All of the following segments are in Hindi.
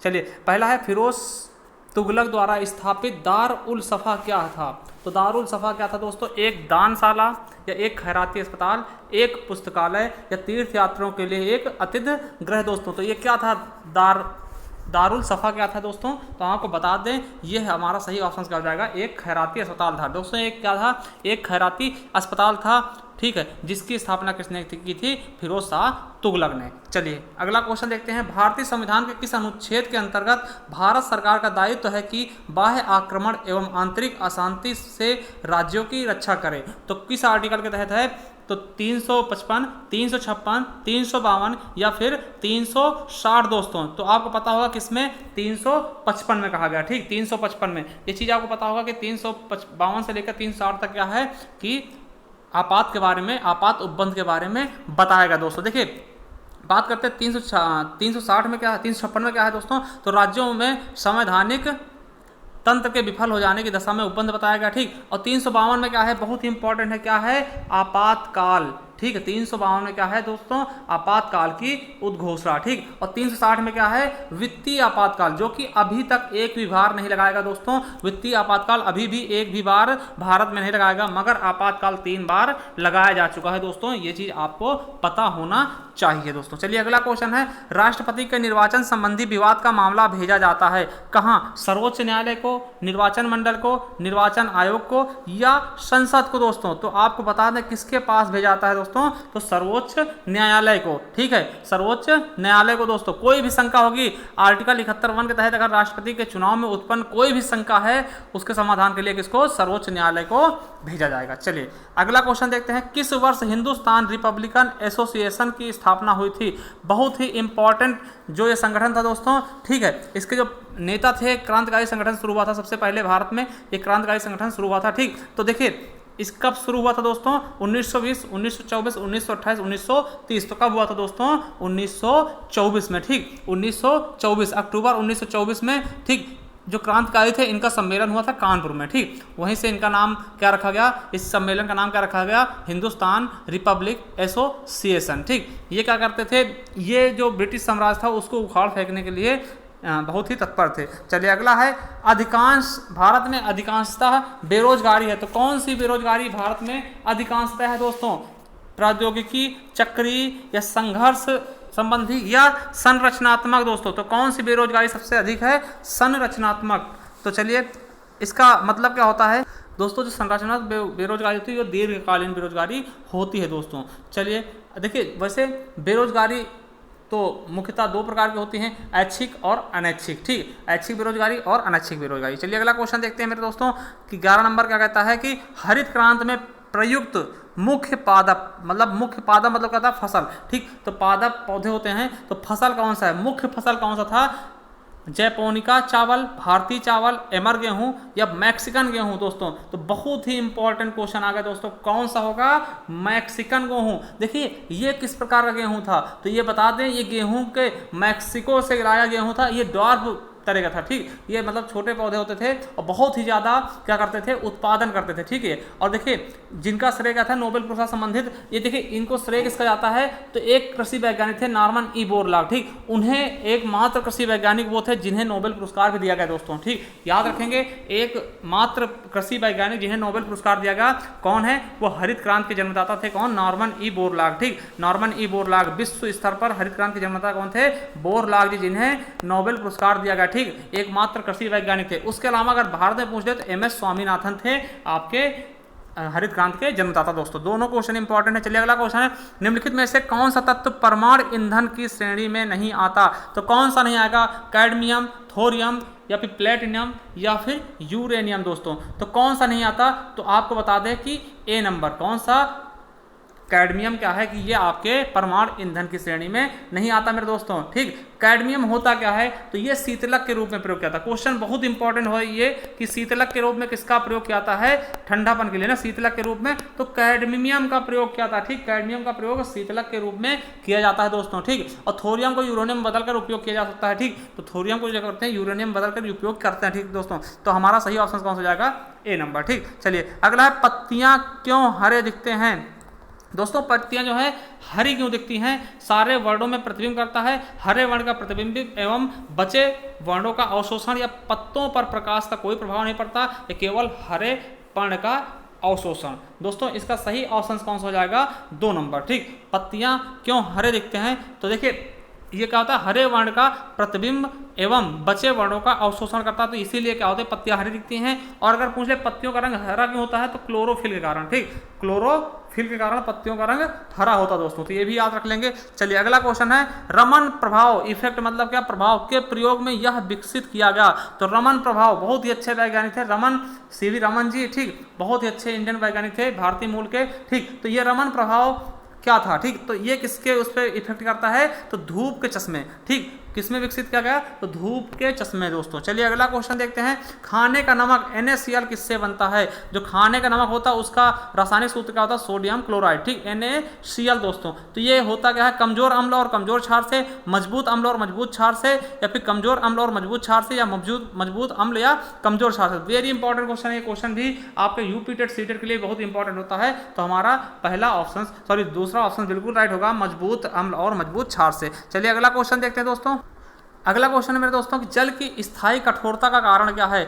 चलिए, पहला है फिरोज तुगलक द्वारा स्थापित दार उल सफ़ा क्या था। तो दारुल सफ़ा क्या था दोस्तों, एक दानशाला या एक खैराती अस्पताल, एक पुस्तकालय या तीर्थ यात्रियों के लिए एक अतिथि गृह दोस्तों। तो ये क्या था, दारुल सफ़ा क्या था दोस्तों, तो आपको बता दें ये हमारा सही ऑप्शन क्या हो जाएगा, एक खैराती अस्पताल था दोस्तों। एक क्या था, एक खैराती अस्पताल था, ठीक है, जिसकी स्थापना किसने की थी, फिरोज शाह तुगलक ने। चलिए अगला क्वेश्चन देखते हैं, भारतीय संविधान के किस अनुच्छेद के अंतर्गत भारत सरकार का दायित्व है कि बाह्य आक्रमण एवं आंतरिक अशांति से राज्यों की रक्षा करे। तो किस आर्टिकल के तहत है, तो 355, 356, 352 या फिर 360 दोस्तों। तो आपको पता होगा किसमें, 355 में कहा गया, ठीक, 355 में। ये चीज़ आपको पता होगा कि 352 से लेकर 360 तक क्या है कि आपात के बारे में, आपात उपबंध के बारे में बताएगा दोस्तों। देखिए बात करते हैं 360 में क्या है, 356 में क्या है दोस्तों, तो राज्यों में संवैधानिक तंत्र के विफल हो जाने की दशा में उपबंध बताया गया, ठीक। और 352 में क्या है, बहुत ही इंपॉर्टेंट है, क्या है, आपातकाल, ठीक है। 352 में क्या है दोस्तों, आपातकाल की उद्घोषणा, ठीक। और 360 में क्या है, वित्तीय आपातकाल, जो कि अभी तक एक भी बार नहीं लगाएगा दोस्तों। वित्तीय आपातकाल अभी भी एक भी बार भारत में नहीं लगाएगा, मगर आपातकाल 3 बार लगाया जा चुका है दोस्तों। ये चीज आपको पता होना चाहिए दोस्तों। चलिए अगला क्वेश्चन है, राष्ट्रपति के निर्वाचन संबंधी विवाद का मामला भेजा जाता है कहां, सर्वोच्च न्यायालय को, निर्वाचन मंडल को, निर्वाचन आयोग को या संसद को दोस्तों। तो आपको बता दें किसके पास भेजा जाता है दोस्तों, तो सर्वोच्च न्यायालय को, ठीक है, सर्वोच्च न्यायालय को दोस्तों। कोई भी शंका होगी आर्टिकल 71 के तहत, अगर राष्ट्रपति के चुनाव में उत्पन्न कोई भी शंका है, उसके समाधान के लिए किसको, सर्वोच्च न्यायालय को भेजा जाएगा। चलिए अगला क्वेश्चन देखते हैं, किस वर्ष हिंदुस्तान रिपब्लिकन एसोसिएशन की स्थापना हुई थी। बहुत ही इंपॉर्टेंट जो ये संगठन था दोस्तों, ठीक है। इसके जो नेता थे, क्रांतिकारी संगठन शुरू हुआ था सबसे पहले भारत में, ये क्रांतिकारी संगठन शुरू हुआ था, ठीक। तो देखिए इस कब शुरू हुआ था दोस्तों, 1920, 1924, 1928, 1930। तो कब हुआ था दोस्तों, 1924 में, ठीक, 1924 अक्टूबर 1924 में, ठीक। जो क्रांतिकारी थे इनका सम्मेलन हुआ था कानपुर में, ठीक। वहीं से इनका नाम क्या रखा गया, इस सम्मेलन का नाम क्या रखा गया, हिंदुस्तान रिपब्लिक एसोसिएशन, ठीक। ये क्या करते थे, ये जो ब्रिटिश साम्राज्य था उसको उखाड़ फेंकने के लिए बहुत ही तत्पर थे। चलिए अगला है, अधिकांश भारत में अधिकांशतः बेरोजगारी है। तो कौन सी बेरोजगारी भारत में अधिकांशतः है दोस्तों, प्रौद्योगिकी, चक्रीय या संघर्ष संबंधी या संरचनात्मक दोस्तों। तो कौन सी बेरोजगारी सबसे अधिक है, संरचनात्मक। तो चलिए इसका मतलब क्या होता है दोस्तों, जो संरचनात्मक बेरोजगारी होती है वो दीर्घकालीन बेरोजगारी होती है दोस्तों। चलिए देखिए, वैसे बेरोजगारी तो मुख्यतः 2 प्रकार की होती हैं, ऐच्छिक और अनैच्छिक, ठीक, ऐच्छिक बेरोजगारी और अनैच्छिक बेरोजगारी। चलिए अगला क्वेश्चन देखते हैं मेरे दोस्तों कि 11 नंबर क्या कहता है कि हरित क्रांति में प्रयुक्त मुख्य पादप, मतलब मुख्य पादप मतलब क्या था, फसल, ठीक। तो पादप पौधे होते हैं, तो फसल कौन सा है, मुख्य फसल कौन सा था, जैपोनिका चावल, भारतीय चावल, एमर गेहूं या मैक्सिकन गेहूं दोस्तों। तो बहुत ही इंपॉर्टेंट क्वेश्चन आ गया दोस्तों, कौन सा होगा, मैक्सिकन गेहूं। देखिए ये किस प्रकार का गेहूं था, तो ये बता दें ये गेहूं के मैक्सिको से लाया गेहूं था, ये डॉर्फ तरह का था, ठीक। ये मतलब छोटे पौधे होते थे और बहुत ही ज़्यादा क्या करते थे, उत्पादन करते थे, ठीक है। और देखिए जिनका श्रेय क्या था, नोबेल पुरस्कार संबंधित, ये देखिए इनको श्रेय किसका जाता है, तो एक कृषि वैज्ञानिक थे नॉर्मन ई बोरलॉग, ठीक। उन्हें एकमात्र कृषि वैज्ञानिक वो थे जिन्हें नोबेल पुरस्कार भी दिया गया दोस्तों, ठीक। याद रखेंगे, एकमात्र कृषि वैज्ञानिक जिन्हें नोबेल पुरस्कार दिया गया कौन है, वो हरित क्रांति के जन्मदाता थे, कौन, नॉर्मन ई बोरलॉग, ठीक। नॉर्मन ई बोरलॉग, विश्व स्तर पर हरित क्रांति के जन्मदाता कौन थे, बोरलॉग जी, जिन्हें नोबेल पुरस्कार दिया गया, ठीक। एकमात्र कृषि वैज्ञानिक थे। उसके अलावा अगर भारत में पूछ ले तो एम एस स्वामीनाथन थे आपके हरित क्रांति के जन्मदाता दोस्तों। दोनों क्वेश्चन इंपॉर्टेंट है। चलिए अगला क्वेश्चन है, निम्नलिखित में से कौन सा तत्व परमाणु ईंधन की श्रेणी में नहीं आता। तो कौन सा नहीं आएगा, कैडमियम, थोरियम या फिर प्लेटिनम या फिर यूरेनियम दोस्तों। तो कौन सा नहीं आता, तो आपको बता दें कि ए नंबर, कौन सा, कैडमियम क्या है कि ये आपके परमाणु ईंधन की श्रेणी में नहीं आता मेरे दोस्तों, ठीक। कैडमियम होता क्या है, तो ये शीतलक के रूप में प्रयोग किया था। क्वेश्चन बहुत इंपॉर्टेंट है ये कि शीतलक के रूप में किसका प्रयोग किया जाता है, ठंडापन के लिए ना, शीतलक के रूप में तो कैडमियम का प्रयोग किया था, ठीक। कैडमियम का प्रयोग शीतलक के रूप में किया जाता है दोस्तों, ठीक। और थोरियम को यूरेनियम बदलकर उपयोग किया जा सकता है, ठीक। तो थोरियम को जो करते हैं यूरेनियम बदलकर उपयोग करते हैं, ठीक दोस्तों। तो हमारा सही ऑप्शन कौन सा हो जाएगा, ए नंबर, ठीक। चलिए अगला है, पत्तियां क्यों हरे दिखते हैं। दोस्तों पत्तियां जो है हरी क्यों दिखती हैं? सारे वर्णों में प्रतिबिंब करता है, हरे वर्ण का प्रतिबिंब एवं बचे वर्णों का अवशोषण या पत्तों पर प्रकाश का कोई प्रभाव नहीं पड़ता, ये केवल हरे वर्ण का अवशोषण। दोस्तों इसका सही ऑप्शन कौन सा हो जाएगा? 2 नंबर। ठीक, पत्तियां क्यों हरे दिखते हैं? तो देखिए ये क्या होता है, हरे वर्ण का प्रतिबिंब एवं बचे वर्णों का अवशोषण करता है, तो इसीलिए क्या होता है पत्तियां हरी दिखती हैं। और अगर पूछ ले पत्तियों का रंग हरा क्यों होता है, तो क्लोरोफिल के कारण। ठीक, क्लोरोफिल के कारण पत्तियों का रंग हरा होता है दोस्तों, तो ये भी याद रख लेंगे। चलिए अगला क्वेश्चन है, रमन प्रभाव इफेक्ट मतलब क्या? प्रभाव के प्रयोग में यह विकसित किया गया। तो रमन प्रभाव बहुत ही अच्छे वैज्ञानिक थे, रमन सीवी रमन जी। ठीक, बहुत ही अच्छे इंडियन वैज्ञानिक थे, भारतीय मूल के। ठीक, तो ये रमन प्रभाव क्या था? ठीक, तो ये किसके उस पर इफेक्ट करता है? तो धूप के चश्मे। ठीक, किसमें विकसित किया गया? तो धूप के चश्मे दोस्तों। चलिए अगला क्वेश्चन देखते हैं, खाने का नमक NaCl किससे बनता है? जो खाने का नमक होता है उसका रासायनिक सूत्र क्या होता है? Sodium chloride. ठीक, NaCl दोस्तों। तो ये होता क्या है? कमजोर अम्ल और कमजोर क्षार से, मजबूत अम्ल और मजबूत क्षार से, या फिर कमजोर अम्ल और मजबूत क्षार से, या मजबूत अम्ल या कमजोर क्षार से। वेरी इंपॉर्टेंट क्वेश्चन है, ये क्वेश्चन भी आपके यूपी टेट सीटेट के लिए बहुत इंपॉर्टेंट होता है। तो हमारा पहला ऑप्शन दूसरा ऑप्शन बिल्कुल राइट होगा, मजबूत अम्ल और मजबूत क्षार से। चलिए अगला क्वेश्चन देखते हैं दोस्तों। अगला क्वेश्चन है मेरे दोस्तों कि जल की स्थायी कठोरता का कारण क्या है?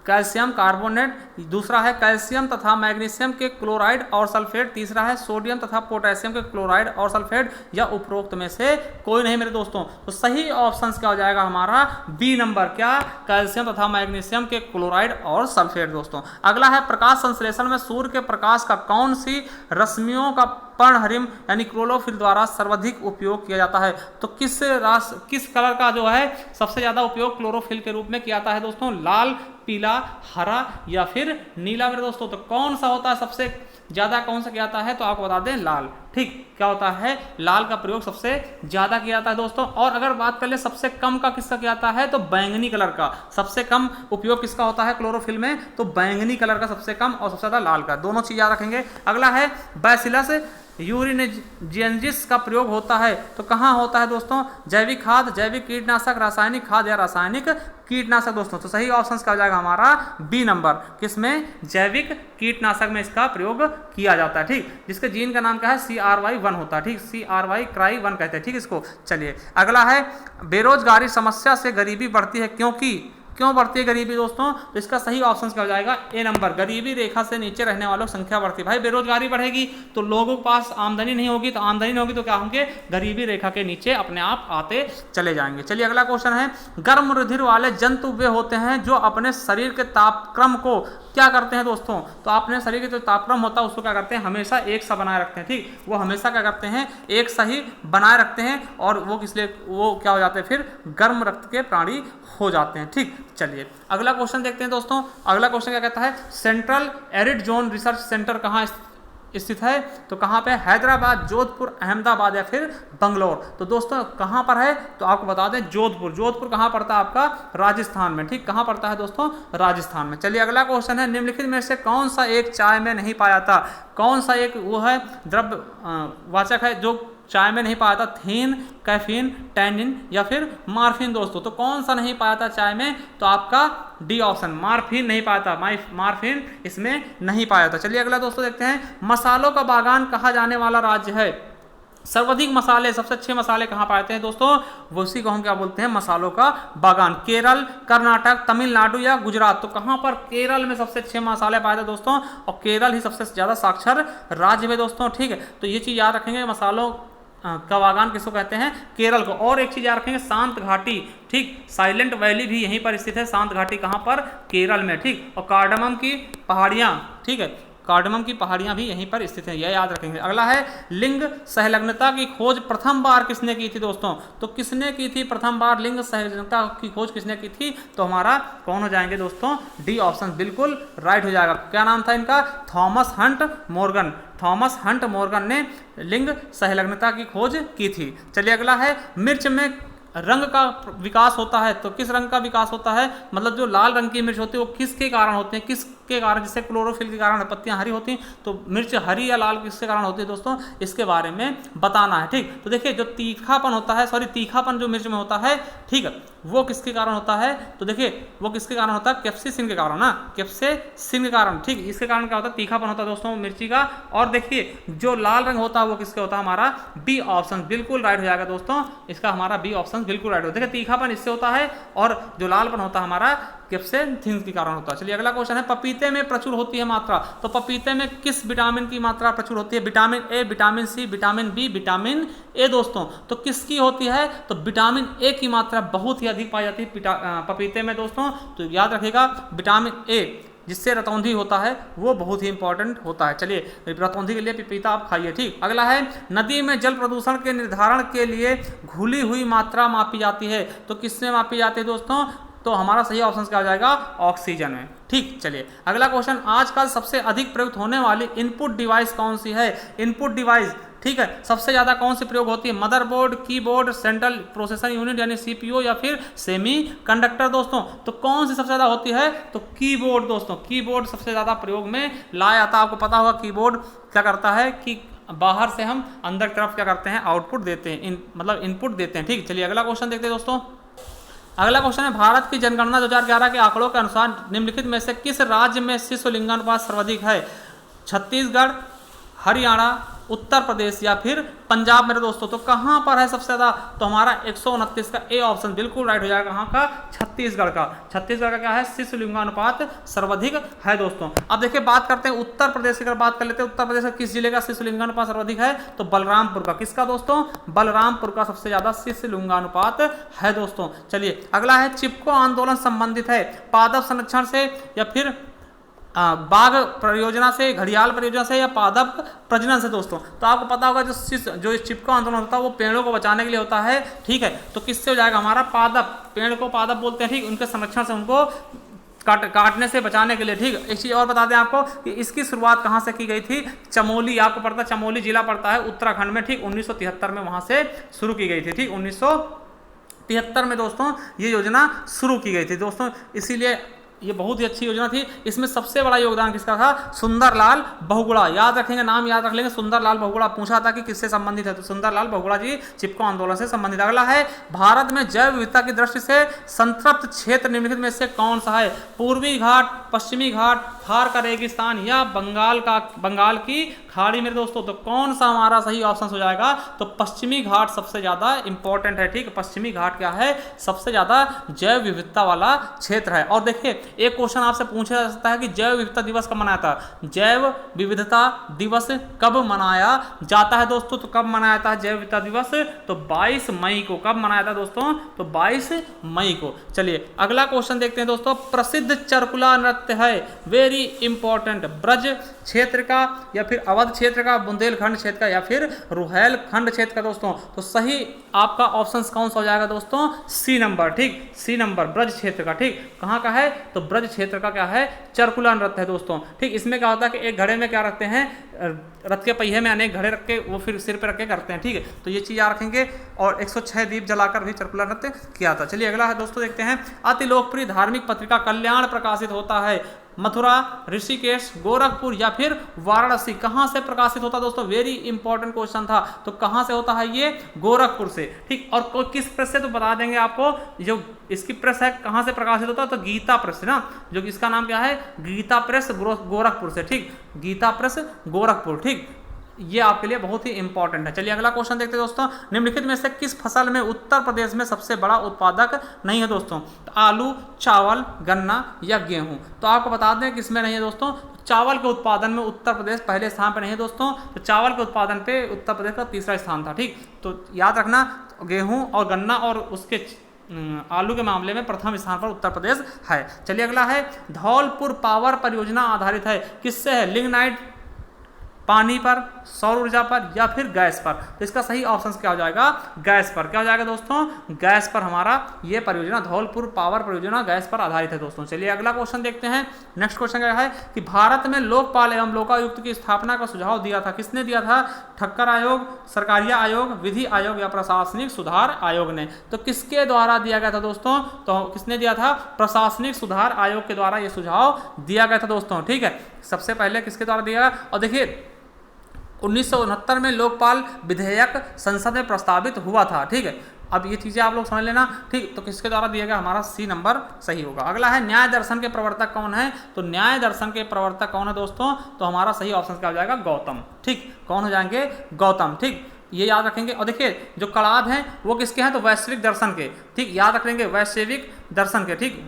कैल्शियम कार्बोनेट, दूसरा है कैल्शियम तथा मैग्नीशियम के क्लोराइड और सल्फेट, तीसरा है सोडियम तथा पोटेशियम के क्लोराइड और सल्फेट, या उपरोक्त में से कोई नहीं मेरे दोस्तों। तो सही ऑप्शन क्या हो जाएगा हमारा? बी नंबर, क्या? कैल्शियम तथा मैग्नीशियम के क्लोराइड और सल्फेट दोस्तों। अगला है प्रकाश संश्लेषण में सूर्य के प्रकाश का कौन सी रश्मियों का पर्णहरिम यानी क्लोरोफिल द्वारा सर्वाधिक उपयोग किया जाता है? तो किस कलर का जो है सबसे ज्यादा उपयोग क्लोरोफिल के रूप में किया जाता है दोस्तों? लाल, पीला, हरा या फिर नीला मेरे दोस्तों। तो कौन सा होता है सबसे ज्यादा, कौन सा किया जाता है? तो आपको बता दें लाल। ठीक, क्या होता है? लाल का प्रयोग सबसे ज्यादा किया जाता है दोस्तों। और अगर बात कर ले सबसे कम का किसका किया जाता है, तो बैंगनी कलर का। सबसे कम उपयोग किसका होता है क्लोरोफिल में? तो बैंगनी कलर का सबसे कम, और सबसे ज्यादा लाल का। दोनों चीज याद रखेंगे। अगला है बैसिलस यूरिनजेंसिस का प्रयोग होता है, तो कहाँ होता है दोस्तों? जैविक खाद, जैविक कीटनाशक, रासायनिक खाद या रासायनिक कीटनाशक दोस्तों। तो सही ऑप्शन क्या हो जाएगा हमारा? बी नंबर, किसमें? जैविक कीटनाशक में इसका प्रयोग किया जाता है। ठीक, जिसके जीन का नाम क्या है? CRY1 होता है। ठीक, CRY1 कहते हैं। ठीक, इसको। चलिए अगला है, बेरोजगारी समस्या से गरीबी बढ़ती है क्यों बढ़ती है गरीबी दोस्तों? तो इसका सही ऑप्शन क्या हो जाएगा? ए नंबर, गरीबी रेखा से नीचे रहने वालों की संख्या बढ़ती है। भाई बेरोजगारी बढ़ेगी तो लोगों के पास आमदनी नहीं होगी, तो आमदनी नहीं होगी तो क्या होंगे? गरीबी रेखा के नीचे अपने आप आते चले जाएंगे। चलिए अगला क्वेश्चन है, गर्म रुधिर वाले जंतु वे होते हैं जो अपने शरीर के तापक्रम को क्या करते हैं दोस्तों? तो अपने शरीर के जो तापक्रम होता है उसको क्या करते हैं? हमेशा एक सा बनाए रखते हैं। ठीक, वो हमेशा क्या करते हैं? एक सा ही बनाए रखते हैं, और वो किसलिए? वो क्या हो जाते हैं? फिर गर्म रक्त के प्राणी हो जाते हैं। ठीक, चलिए अगला क्वेश्चन देखते हैं दोस्तों। अगला क्वेश्चन क्या कहता है? Central arid zone research centre कहाँ स्थित है? तो कहाँ पे? हैदराबाद, जोधपुर, अहमदाबाद या फिर बंगलोर। तो दोस्तों कहाँ पर है? तो आपको बता दें जोधपुर। जोधपुर कहाँ पड़ता है आपका? राजस्थान में। ठीक, कहाँ पड़ता है दोस्तों? राजस्थान में। चलिए अगला क्वेश्चन है, निम्नलिखित में से कौन सा एक चाय में नहीं पाया था? कौन सा एक वो है द्रव्य वाचक है जो चाय में नहीं पाया था? थीन, कैफीन, टैनिन या फिर मार्फिन दोस्तों। तो कौन सा नहीं पाया था चाय में? तो आपका डी ऑप्शन, मार्फिन नहीं पाया था। मार्फिन इसमें नहीं पाया था। चलिए अगला दोस्तों देखते हैं, मसालों का बागान कहा जाने वाला राज्य है? सर्वाधिक मसाले, सबसे अच्छे मसाले कहाँ पाते हैं दोस्तों? वो उसी को हम क्या बोलते हैं? मसालों का बागान। केरल, कर्नाटक, तमिलनाडु या गुजरात। तो कहाँ पर? केरल में सबसे अच्छे मसाले पाए थे दोस्तों, और केरल ही सबसे ज्यादा साक्षर राज्य है दोस्तों। ठीक है, तो ये चीज याद रखेंगे, मसालों का बागान किसको कहते हैं? केरल को। और एक चीज याद रखेंगे, शांत घाटी। ठीक, साइलेंट वैली भी यहीं पर स्थित है। शांत घाटी कहाँ पर? केरल में। ठीक, और कार्डमम की पहाड़ियाँ, ठीक है, कार्डमम की पहाड़ियां भी यहीं पर स्थित हैं, यह याद रखेंगे। अगला है, लिंग सहलग्नता की खोज प्रथम बार किसने की थी दोस्तों? तो किसने की थी प्रथम बार लिंग सहलग्नता की खोज किसने की थी? तो हमारा कौन हो जाएंगे दोस्तों? डी ऑप्शन बिल्कुल राइट हो जाएगा। क्या नाम था इनका? Thomas Hunt Morgan. Thomas Hunt Morgan ने लिंग सहलग्नता की खोज की थी। चलिए अगला है, मिर्च में रंग का विकास होता है, तो किस रंग का विकास होता है? मतलब जो लाल रंग की मिर्च होती है वो किसके कारण होते हैं? किस किसके कारण, जैसे क्लोरोफिल के कारण पत्तियां हरी होती हैं, तो मिर्च हरी या लाल किसके कारण होती है दोस्तों, इसके बारे में बताना है। ठीक, तो देखिए जो तीखापन होता है, तीखापन जो मिर्च में होता है, ठीक है, वो किसके कारण होता है, तो देखिए वो किसके कारण होता है, कैप्सिसिन के कारण ना, कैप्सिसिन के कारण। ठीक, इसके कारण क्या होता है, तीखापन होता है दोस्तों मिर्ची का। और देखिए जो लाल रंग होता है वो किसके होता है, हमारा बी ऑप्शन बिल्कुल राइट हो जाएगा दोस्तों, इसका हमारा बी ऑप्शन बिल्कुल राइट हो। देखिए तीखापन इससे होता है और जो लालपन होता है हमारा कैप्सिसिन के कारण होता है। चलिए अगला क्वेश्चन है, पपीते में प्रचुर होती है मात्रा, तो पपीते में किस विटामिन की मात्रा प्रचुर होती है, vitamin A, vitamin C, vitamin B, vitamin A दोस्तों। तो किसकी होती है, तो विटामिन ए की मात्रा बहुत ही अधिक पाई जाती है पपीते में दोस्तों। तो याद रखिएगा विटामिन ए जिससे रतौंधी होता है वो बहुत ही इंपॉर्टेंट होता है। चलिए रतौंधी के लिए पपीता आप खाइए। ठीक, अगला है, नदी में जल प्रदूषण के निर्धारण के लिए घुली हुई मात्रा मापी जाती है, तो किसमें मापी जाती है दोस्तों, तो हमारा सही ऑप्शन क्या हो जाएगा, ऑक्सीजन में। ठीक, चलिए अगला क्वेश्चन, आजकल सबसे अधिक प्रयुक्त होने वाली इनपुट डिवाइस कौन सी है, इनपुट डिवाइस, ठीक है, सबसे ज्यादा कौन सी प्रयोग होती है, motherboard, keyboard, central processor unit यानी सीपीयू या फिर सेमी कंडक्टर दोस्तों। तो कौन सी सबसे ज्यादा होती है, तो कीबोर्ड दोस्तों, कीबोर्ड सबसे ज्यादा प्रयोग में लाया जाता है। आपको पता होगा कीबोर्ड क्या करता है कि बाहर से हम अंदर की तरफ क्या करते हैं, आउटपुट देते हैं, मतलब इनपुट देते हैं। ठीक, चलिए अगला क्वेश्चन देखते हैं दोस्तों। अगला क्वेश्चन है, भारत की जनगणना 2011 के आंकड़ों के अनुसार निम्नलिखित में से किस राज्य में शिशु लिंगानुपात सर्वाधिक है, छत्तीसगढ़, हरियाणा, उत्तर प्रदेश या फिर पंजाब मेरे दोस्तों। तो कहां पर है सबसे ज्यादा, तो हमारा 129 का ए ऑप्शन बिल्कुल राइट हो जाएगा, कहां का, छत्तीसगढ़ का। छत्तीसगढ़ का क्या है, शिशु लिंगानुपात सर्वाधिक है दोस्तों। अब देखिए बात करते हैं उत्तर प्रदेश की, अगर बात कर लेते हैं उत्तर प्रदेश का किस जिले का शिशु लिंगानुपात सर्वाधिक है, तो बलरामपुर का। किसका दोस्तों, बलरामपुर का सबसे ज्यादा शिशु लिंगानुपात है दोस्तों। चलिए अगला है, चिपको आंदोलन संबंधित है पादप संरक्षण से या फिर बाघ परियोजना से, घड़ियाल परियोजना से या पादप प्रजनन से दोस्तों। तो आपको पता होगा जो चिपको आंदोलन होता है वो पेड़ों को बचाने के लिए होता है। ठीक है, तो किससे हो जाएगा हमारा, पादप, पेड़ को पादप बोलते हैं। ठीक, उनके संरक्षण से, उनको काटने से बचाने के लिए। ठीक, एक चीज और बता दें आपको कि इसकी शुरुआत कहां से की गई थी, चमोली, आपको पड़ता है चमोली जिला पड़ता है उत्तराखंड में। ठीक, 1973 में वहां से शुरू की गई थी। ठीक, 1973 में दोस्तों ये योजना शुरू की गई थी दोस्तों, इसीलिए ये बहुत ही अच्छी योजना थी। इसमें सबसे बड़ा योगदान किसका था, सुंदरलाल बहुगुणा, याद रखेंगे, नाम याद रख लेंगे, सुंदरलाल बहुगुणा। पूछा था कि किससे संबंधित है, तो सुंदरलाल बहुगुणा जी चिपको आंदोलन से संबंधित। अगला है, भारत में जैव विविधता की दृष्टि से संतृप्त क्षेत्र निम्नलिखित में से कौन सा है, पूर्वी घाट, पश्चिमी घाट, थार का रेगिस्तान या बंगाल की खाड़ी मेरे दोस्तों। तो कौन सा हमारा सही ऑप्शन हो जाएगा, तो पश्चिमी घाट सबसे ज्यादा इंपॉर्टेंट है। ठीक, पश्चिमी घाट क्या है, सबसे ज्यादा जैव विविधता वाला क्षेत्र है। और देखिए एक क्वेश्चन आपसे पूछा जा सकता है कि जैव विविधता दिवस कब मनाया था, जैव विविधता दिवस कब मनाया जाता है दोस्तों, तो कब मनाया जाता है जैव विविधता दिवस, तो 22 मई को। कब मनाया था दोस्तों, तो 22 मई को। चलिए अगला क्वेश्चन देखते हैं दोस्तों, प्रसिद्ध चरकुला नृत्य है, वेरी इंपॉर्टेंट, ब्रज क्षेत्र का या फिर अवध क्षेत्र का, बुंदेलखंड क्षेत्र का या फिर रुहेलखंड क्षेत्र का दोस्तों। तो सही आपका ऑप्शन कौन सा हो जाएगा दोस्तों, सी नंबर। ठीक, सी नंबर, ब्रज क्षेत्र का। ठीक, कहां का है, तो ब्रज क्षेत्र का क्या है, चरकुला नृत्य है दोस्तों। ठीक, इसमें क्या होता है कि एक घड़े में क्या रखते हैं, रथ के पहिए में अनेक घड़े रख के वो फिर सिर पे रख के करते हैं। ठीक है, तो ये चीज याद रखेंगे। और 106 दीप जलाकर भी चरकुला नृत्य किया था। चलिए अगला है दोस्तों, देखते हैं, अति लोकप्रिय धार्मिक पत्रिका कल्याण प्रकाशित होता है, मथुरा, ऋषिकेश, गोरखपुर या फिर वाराणसी। कहां से प्रकाशित होता दोस्तों, वेरी इंपॉर्टेंट क्वेश्चन था। तो कहां से होता है ये, गोरखपुर से। ठीक, और किस प्रेस से, तो बता देंगे आपको, जो इसकी प्रेस है कहां से प्रकाशित होता है, तो गीता प्रेस ना, जो इसका नाम क्या है, गीता प्रेस गोरखपुर से। ठीक, गीता प्रेस गोरखपुर। ठीक, ये आपके लिए बहुत ही इंपॉर्टेंट है। चलिए अगला क्वेश्चन देखते हैं दोस्तों, निम्नलिखित में से किस फसल में उत्तर प्रदेश में सबसे बड़ा उत्पादक नहीं है दोस्तों, तो आलू, चावल, गन्ना या गेहूं। तो आपको बता दें किसमें नहीं है दोस्तों, चावल के उत्पादन में उत्तर प्रदेश पहले स्थान पर नहीं है दोस्तों। तो चावल के उत्पादन पे उत्तर प्रदेश का तीसरा स्थान था। ठीक, तो याद रखना, गेहूं और गन्ना और उसके आलू के मामले में प्रथम स्थान पर उत्तर प्रदेश है। चलिए अगला है, धौलपुर पावर परियोजना आधारित है, किससे है, लिग्नाइट पानी पर, सौर ऊर्जा पर या फिर गैस पर। तो इसका सही ऑप्शन क्या हो जाएगा? गैस पर। क्या हो जाएगा दोस्तों? गैस पर हमारा ये परियोजना धौलपुर पावर परियोजना गैस पर आधारित है दोस्तों। चलिए अगला क्वेश्चन देखते हैं। नेक्स्ट क्वेश्चन क्या है कि भारत में लोकपाल एवं लोकायुक्त की स्थापना का सुझाव दिया था, किसने दिया था? ठक्कर आयोग, सरकारिया आयोग, विधि आयोग या प्रशासनिक सुधार आयोग ने। तो किसके द्वारा दिया गया था दोस्तों? तो किसने दिया था? प्रशासनिक सुधार आयोग के द्वारा यह सुझाव दिया गया था दोस्तों। ठीक है, सबसे पहले किसके द्वारा दिया गया? और देखिए 1969 में लोकपाल विधेयक संसद में प्रस्तावित हुआ था। ठीक है, अब ये चीज़ें आप लोग समझ लेना। ठीक, तो किसके द्वारा दिया गया? हमारा सी नंबर सही होगा। अगला है न्याय दर्शन के प्रवर्तक कौन है? तो न्याय दर्शन के प्रवर्तक कौन है दोस्तों? तो हमारा सही ऑप्शन क्या हो जाएगा? गौतम। ठीक, कौन हो जाएंगे? गौतम। ठीक, ये याद रखेंगे। और देखिए जो कणाद हैं वो किसके हैं? तो वैश्विक दर्शन के। ठीक, याद रख लेंगे, वैश्विक दर्शन के। ठीक,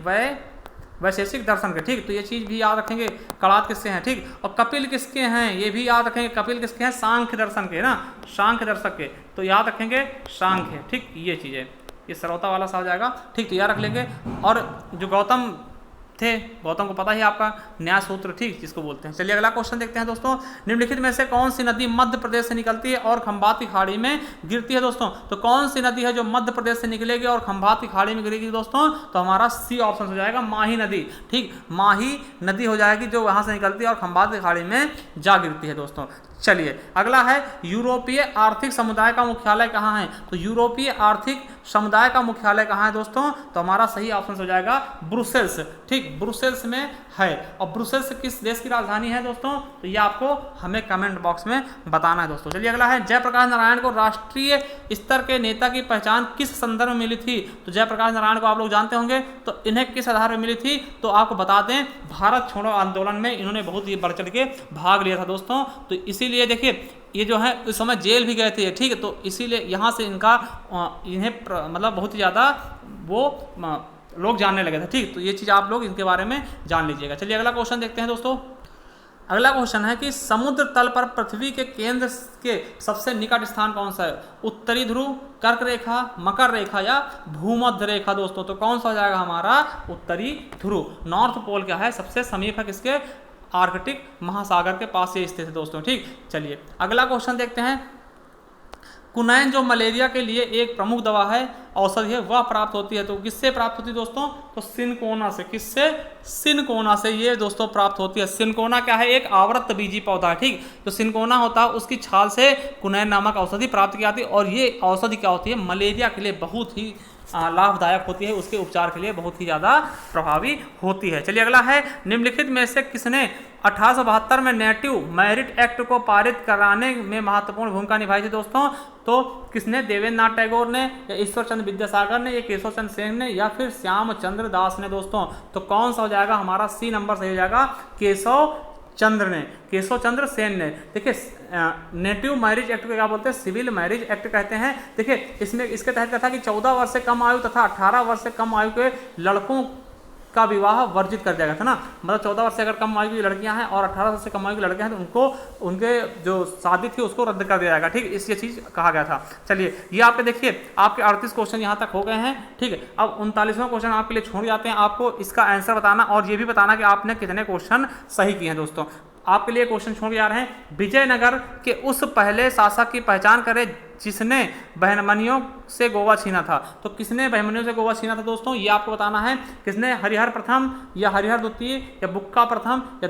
वैशेषिक दर्शन के। ठीक, तो ये चीज़ भी याद रखेंगे, कणाद किसके हैं। ठीक, और कपिल किसके हैं? ये भी याद रखेंगे, कपिल किसके हैं? सांख्य दर्शन के ना, सांख्य दर्शक के। तो याद रखेंगे सांख्य। ठीक, ये चीज़ें, ये सरौता वाला सा हो जाएगा। ठीक, तो याद रख लेंगे। और जो गौतम थे, गौतम को पता ही आपका न्याय सूत्र, ठीक, जिसको बोलते हैं। चलिए अगला क्वेश्चन देखते हैं दोस्तों। निम्नलिखित में से कौन सी नदी मध्य प्रदेश से निकलती है और खंभात की खाड़ी में गिरती है दोस्तों? तो कौन सी नदी है जो मध्य प्रदेश से निकलेगी और खंभात की खाड़ी में गिरेगी दोस्तों? तो हमारा सी ऑप्शन हो जाएगा, माही नदी। ठीक, माही नदी हो जाएगी जो वहां से निकलती है और खंभात की खाड़ी में जा गिरती है दोस्तों। चलिए अगला है यूरोपीय आर्थिक समुदाय का मुख्यालय कहाँ है? तो यूरोपीय आर्थिक समुदाय का मुख्यालय कहाँ है दोस्तों? तो हमारा सही ऑप्शन हो जाएगा ब्रुसेल्स। ठीक, ब्रुसेल्स में है। और ब्रुसेल्स किस देश की राजधानी है दोस्तों? तो ये आपको हमें कमेंट बॉक्स में बताना है दोस्तों। चलिए अगला है जयप्रकाश नारायण को राष्ट्रीय स्तर के नेता की पहचान किस संदर्भ में मिली थी? तो जयप्रकाश नारायण को आप लोग जानते होंगे, तो इन्हें किस आधार पर मिली थी? तो आपको बता दें, भारत छोड़ो आंदोलन में इन्होंने बहुत ही बढ़ चढ़ के भाग लिया था दोस्तों। तो इसीलिए देखिए ये जो है उस समय जेल भी गए थे। ठीक है, तो इसीलिए यहाँ से इनका इन्हें मतलब बहुत ही ज़्यादा वो लोग जानने लगे थे। ठीक, तो ये चीज़ आप लोग इनके बारे में जान लीजिएगा। चलिए अगला क्वेश्चन देखते हैं दोस्तों। अगला क्वेश्चन है कि समुद्र तल पर पृथ्वी के केंद्र के सबसे निकट स्थान कौन सा है? उत्तरी ध्रुव, कर्क रेखा, मकर रेखा या भूमध्य रेखा दोस्तों? तो कौन सा हो जाएगा हमारा? उत्तरी ध्रुव। नॉर्थ पोल क्या है? सबसे समीप है किसके? आर्कटिक महासागर के पास ये स्थित है दोस्तों। ठीक, चलिए अगला क्वेश्चन देखते हैं। कुनैन जो मलेरिया के लिए एक प्रमुख दवा है, औषधि है, वह प्राप्त होती है। तो किससे प्राप्त होती है दोस्तों? तो सिनकोना से। किससे? सिनकोना से ये दोस्तों प्राप्त होती है। सिनकोना क्या है? एक आवृत्त बीजी पौधा है। ठीक, तो सिनकोना होता है, उसकी छाल से कुनैन नामक औषधि प्राप्त की जाती है। और ये औषधि क्या होती है? मलेरिया के लिए बहुत ही लाभदायक होती है, उसके उपचार के लिए बहुत ही ज़्यादा प्रभावी होती है। चलिए अगला है निम्नलिखित में से किसने 1872 में नेटिव मैरिट एक्ट को पारित कराने में महत्वपूर्ण भूमिका निभाई थी दोस्तों? तो किसने? देवेंद्र नाथ टैगोर ने या ईश्वर चंद्र विद्यासागर ने या केशव चंद्र सेन ने या फिर श्याम चंद्र दास ने दोस्तों? तो कौन सा हो जाएगा हमारा? सी नंबर सही हो जाएगा, केशव चंद्र ने, केशव चंद्र सेन ने। देखिए नेटिव मैरिज एक्ट को क्या बोलते हैं? सिविल मैरिज एक्ट कहते हैं। देखिए इसमें इसके तहत क्या था कि 14 वर्ष से कम आयु तथा 18 वर्ष से कम आयु के लड़कों का विवाह वर्जित कर दिया गया था ना। मतलब 14 वर्ष से अगर कम आयु की लड़कियां हैं और 18 वर्ष से कम आयु के लड़के हैं तो उनको उनके जो शादी थी उसको रद्द कर दिया जाएगा। ठीक, इस ये चीज़ कहा गया था। चलिए ये आपके देखिए आपके 38 क्वेश्चन यहाँ तक हो गए हैं। ठीक है, अब 39वां क्वेश्चन आपके लिए छोड़ जाते हैं। आपको इसका आंसर बताना और ये भी बताना कि आपने कितने क्वेश्चन सही किए हैं दोस्तों। आपके लिए क्वेश्चन छोड़ के जा रहे हैं। विजयनगर के उस पहले शासक की पहचान करें जिसने बहमनियों से गोवा छीना था। तो किसने बहमनियों से गोवा छीना था दोस्तों? ये आपको बताना है। किसने? हरिहर प्रथम या हरिहर द्वितीय या बुक्का प्रथम या